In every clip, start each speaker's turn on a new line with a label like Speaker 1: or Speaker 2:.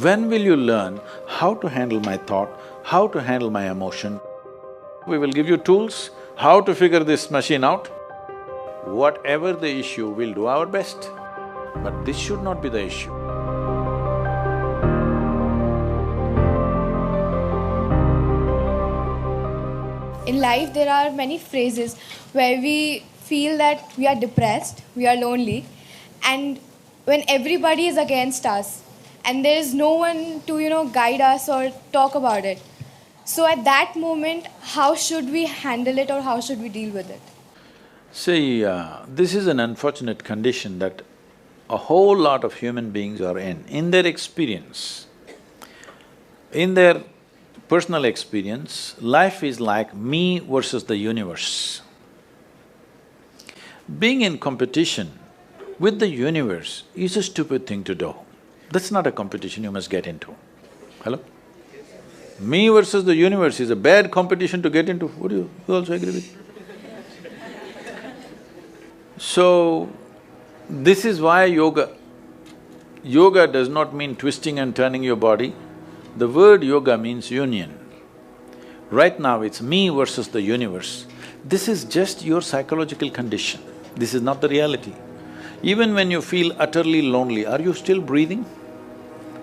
Speaker 1: When will you learn how to handle my thought, how to handle my emotion? We will give you tools, how to figure this machine out. Whatever the issue, we'll do our best. But this should not be the issue.
Speaker 2: In life, there are many phases where we feel that we are depressed, we are lonely, and when everybody is against us, and there is no one to guide us or talk about it. So at that moment, how should we handle it or how should we deal with it?
Speaker 1: See, this is an unfortunate condition that a whole lot of human beings are in. In their experience, in their personal experience, life is like me versus the universe. Being in competition with the universe is a stupid thing to do. That's not a competition you must get into. Hello? Me versus the universe is a bad competition to get into. Would you also agree with me? So, this is why yoga does not mean twisting and turning your body. The word yoga means union. Right now it's me versus the universe. This is just your psychological condition. This is not the reality. Even when you feel utterly lonely, are you still breathing?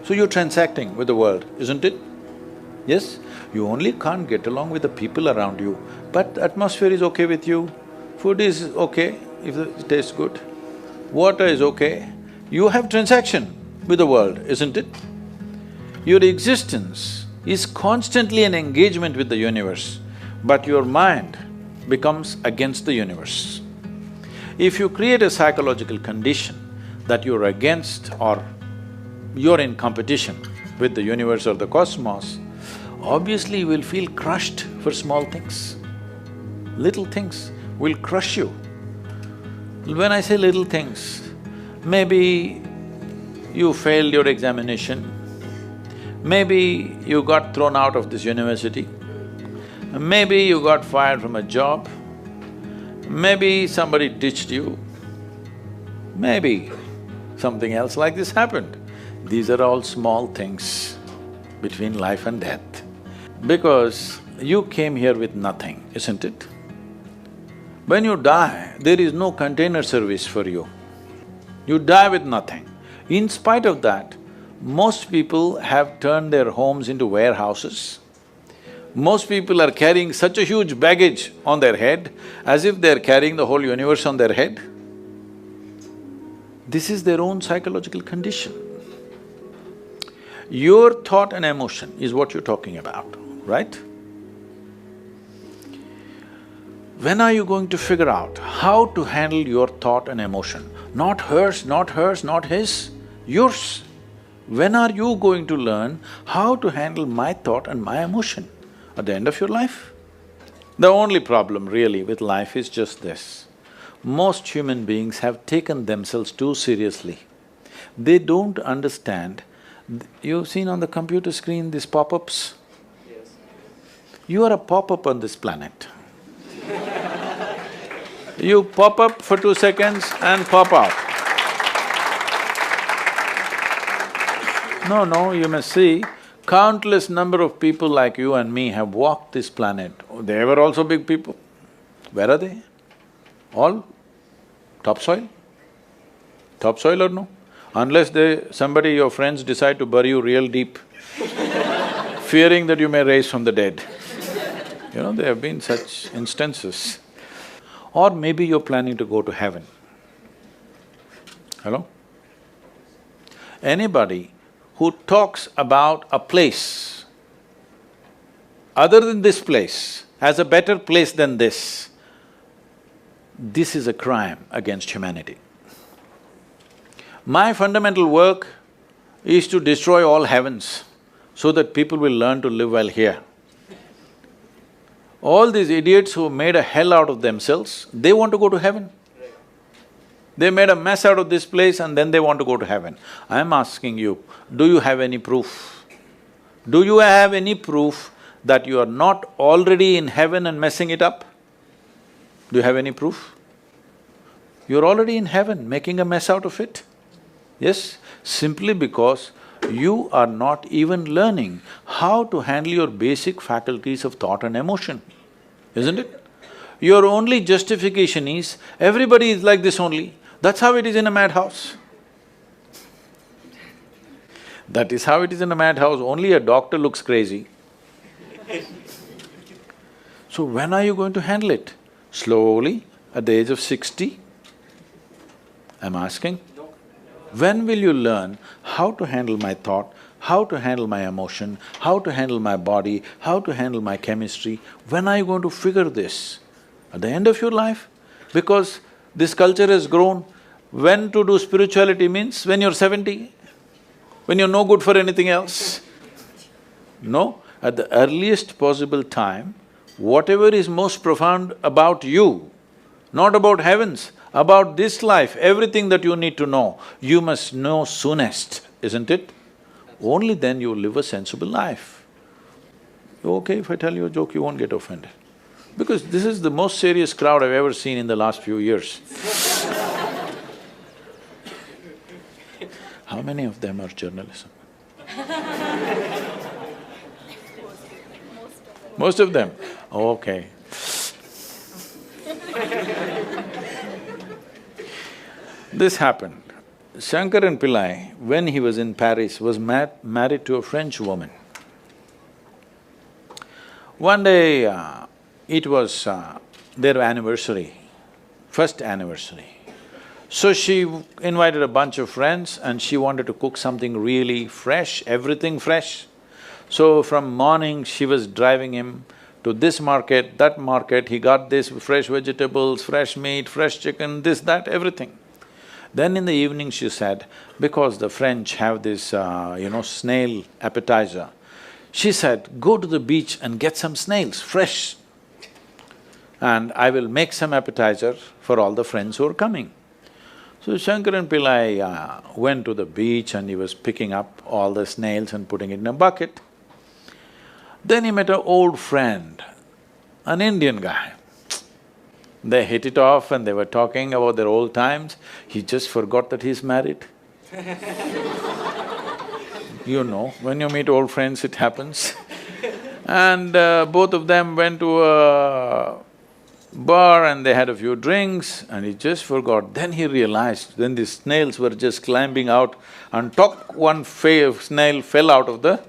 Speaker 1: So you're transacting with the world, isn't it? Yes? You only can't get along with the people around you, but atmosphere is okay with you, food is okay if it tastes good, water is okay. You have transaction with the world, isn't it? Your existence is constantly an engagement with the universe, but your mind becomes against the universe. If you create a psychological condition that you're against or you're in competition with the universe or the cosmos, obviously you will feel crushed for small things. Little things will crush you. When I say little things, maybe you failed your examination, maybe you got thrown out of this university, maybe you got fired from a job, maybe somebody ditched you, maybe something else like this happened. These are all small things between life and death. Because you came here with nothing, isn't it? When you die, there is no container service for you. You die with nothing. In spite of that, most people have turned their homes into warehouses. Most people are carrying such a huge baggage on their head as if they're carrying the whole universe on their head. This is their own psychological condition. Your thought and emotion is what you're talking about, right? When are you going to figure out how to handle your thought and emotion? Not hers, not hers, not his, yours. When are you going to learn how to handle my thought and my emotion? At the end of your life? The only problem really with life is just this. Most human beings have taken themselves too seriously. They don't understand. You've seen on the computer screen these pop-ups? Yes. You are a pop-up on this planet. You pop up for 2 seconds and pop out. No, you must see, countless number of people like you and me have walked this planet. They were also big people. Where are they? All topsoil? Topsoil or no? Unless your friends decide to bury you real deep, fearing that you may rise from the dead. You know, there have been such instances. Or maybe you're planning to go to heaven. Hello? Anybody who talks about a place other than this place as a better place than this is a crime against humanity. My fundamental work is to destroy all heavens so that people will learn to live well here. All these idiots who made a hell out of themselves, they want to go to heaven. They made a mess out of this place and then they want to go to heaven. I'm asking you, do you have any proof? Do you have any proof that you are not already in heaven and messing it up? Do you have any proof? You're already in heaven, making a mess out of it. Yes, simply because you are not even learning how to handle your basic faculties of thought and emotion, isn't it? Your only justification is, everybody is like this only, that's how it is in a madhouse. That is how it is in a madhouse, only a doctor looks crazy. So when are you going to handle it? Slowly, at the age of 60? I'm asking. When will you learn how to handle my thought, how to handle my emotion, how to handle my body, how to handle my chemistry? When are you going to figure this? At the end of your life? Because this culture has grown, when to do spirituality means when you're 70, when you're no good for anything else. No, at the earliest possible time, whatever is most profound about you, not about heavens, about this life, everything that you need to know, you must know soonest, isn't it? Only then you will live a sensible life. Okay, if I tell you a joke, you won't get offended. Because this is the most serious crowd I've ever seen in the last few years. How many of them are journalism? Most of them? Okay. This happened. Shankaran Pillai, when he was in Paris, was married to a French woman. One day, it was their anniversary, first anniversary. So she invited a bunch of friends and she wanted to cook something really fresh, everything fresh. So from morning, she was driving him to this market, that market, he got this fresh vegetables, fresh meat, fresh chicken, this, that, everything. Then in the evening she said, because the French have this, snail appetizer, she said, go to the beach and get some snails, fresh, and I will make some appetizer for all the friends who are coming. So Shankaran Pillai went to the beach and he was picking up all the snails and putting it in a bucket. Then he met an old friend, an Indian guy. They hit it off and they were talking about their old times. He just forgot that he's married. You know, when you meet old friends, it happens. And both of them went to a bar and they had a few drinks and he just forgot. Then he realized, then the snails were just climbing out and one snail fell out of the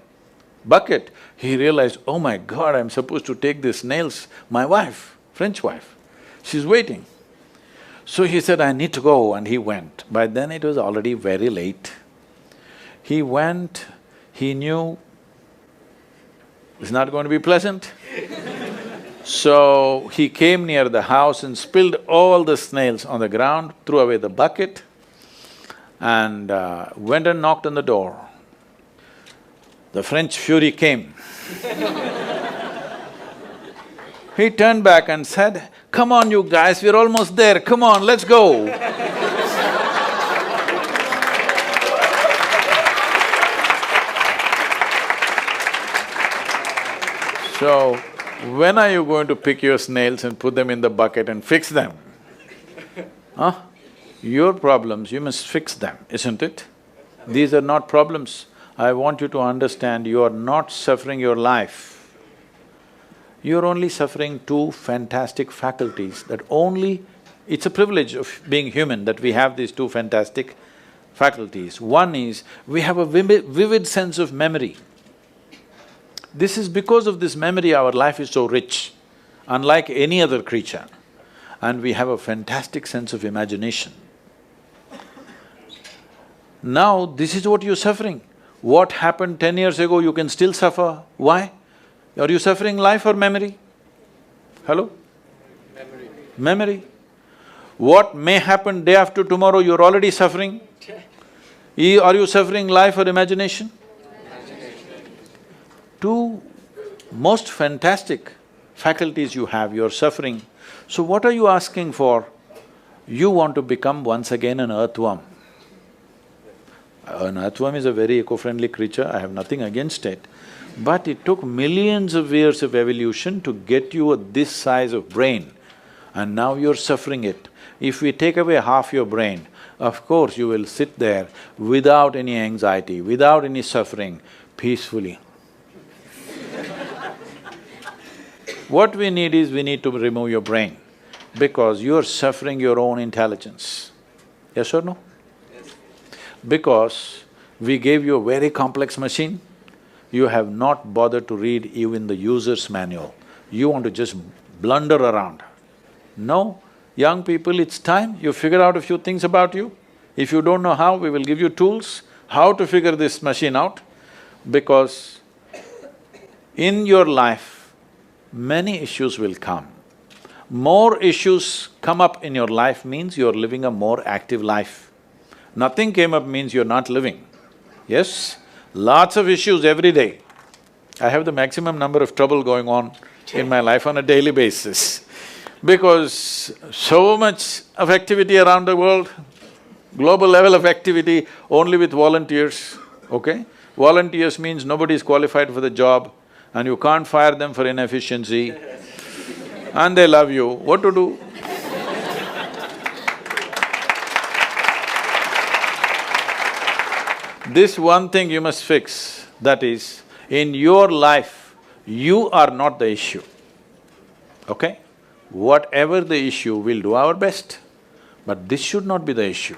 Speaker 1: bucket. He realized, oh my God, I'm supposed to take these snails, my wife, French wife. She's waiting. So he said, I need to go, and he went. By then it was already very late. He went, he knew it's not going to be pleasant. So he came near the house and spilled all the snails on the ground, threw away the bucket and went and knocked on the door. The French fury came. He turned back and said, come on you guys, we're almost there, come on, let's go. So, when are you going to pick your snails and put them in the bucket and fix them? Huh? Your problems, you must fix them, isn't it? These are not problems. I want you to understand, you are not suffering your life. You're only suffering two fantastic faculties that only… It's a privilege of being human that we have these two fantastic faculties. One is, we have a vivid sense of memory. This is because of this memory our life is so rich, unlike any other creature. And we have a fantastic sense of imagination. Now, this is what you're suffering. What happened 10 years ago, you can still suffer. Why? Are you suffering life or memory? Hello? Memory. What may happen day after tomorrow, you're already suffering? Are you suffering life or imagination? Two most fantastic faculties you have, you're suffering. So what are you asking for? You want to become once again an earthworm. An earthworm is a very eco-friendly creature, I have nothing against it. But it took millions of years of evolution to get you this size of brain, and now you're suffering it. If we take away half your brain, of course you will sit there without any anxiety, without any suffering, peacefully. What we need is, we need to remove your brain, because you're suffering your own intelligence. Yes or no? Yes. Because we gave you a very complex machine, you have not bothered to read even the user's manual. You want to just blunder around. No, young people, it's time you figure out a few things about you. If you don't know how, we will give you tools how to figure this machine out, because in your life, many issues will come. More issues come up in your life means you're living a more active life. Nothing came up means you're not living. Yes? Lots of issues every day. I have the maximum number of trouble going on in my life on a daily basis, because so much of activity around the world, global level of activity only with volunteers, okay? Volunteers means nobody is qualified for the job and you can't fire them for inefficiency and they love you, what to do? This one thing you must fix, that is, in your life, you are not the issue, okay? Whatever the issue, we'll do our best, but this should not be the issue.